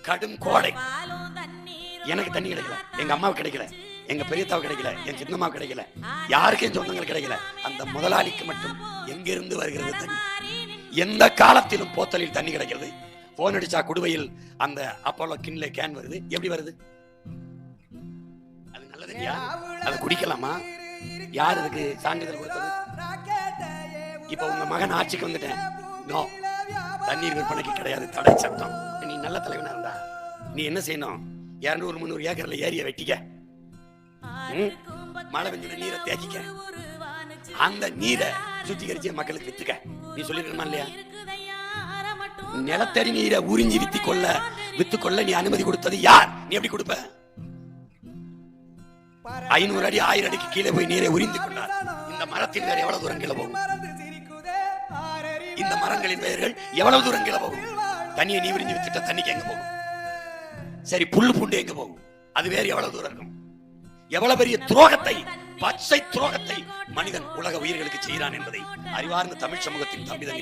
கடும் கோடை, எனக்கு தண்ணி கிடைக்கல, எங்க அம்மாவுக்கு கிடைக்கல, எங்க பெரியத்தாவுக்கு கிடைக்கல, என் சின்னம்மாவுக்கு கிடைக்கல, யாருக்கும் சொந்தங்கள் கிடைக்கல. அந்த முதலாளிக்கு மட்டும் எங்கிருந்து வருகிறது தண்ணி? எந்த காலத்திலும் போத்தலில் தண்ணி கிடைக்கிறது. போன் அடிச்சா குடுவையில் அந்த அப்போலோ கிண்ல கேன் வருது. எப்படி வருது? அது நல்லது இல்லையா? அதை குடிக்கலாமா? யார் அதுக்கு சான்றிதழ் கொடுத்தது? இப்ப உங்க மகன் ஆட்சிக்கு வந்துட்டேன், நோ, தண்ணீர் விற்பனைக்கு கிடையாது, தடை சட்டம். நீ நல்ல தலைவனா இருந்தா நீ என்ன செய்யணும்? 200-300 ஏக்கர்ல ஏரிய வெட்டிக்க, மழை பெஞ்ச நீரை தேக்கிக்க, அந்த நீரை சுத்திகரிச்சு மக்களுக்கு வித்துக்க. நீ சொல்லிருக்கணுமா இல்லையா? நிலத்தடி நீரை உறிஞ்சி வித்துக்கொள்ள நீ அனுமதி கொடுத்தது யார்? நீ எப்படி கொடுப்ப? 500 அடி 1000 அடிக்கு கீழே போய் நீரை உறிந்து கொண்டார். இந்த மரத்தின் வேற எவ்வளவு தூரம் கீழே போகும்? இந்த மரங்களின் பெயர்கள் எவ்வளவு தூரம் கீழே போகும்? தண்ணியை நீ உறிஞ்சி வித்துட்ட தண்ணிக்கு எங்க போகும்? சரி, புல்லு பூண்டு எங்க போகும்? அது வேற எவ்வளவு தூரம் இருக்கும்? எவ்வளவு பெரிய துரோகத்தை, பச்சை துரோகத்தை மனிதன் உலக உயிர்களுக்கு செய்கிறான் என்பதை அறிவார்ந்த தமிழ் சமூகத்தின் தம்பிதன்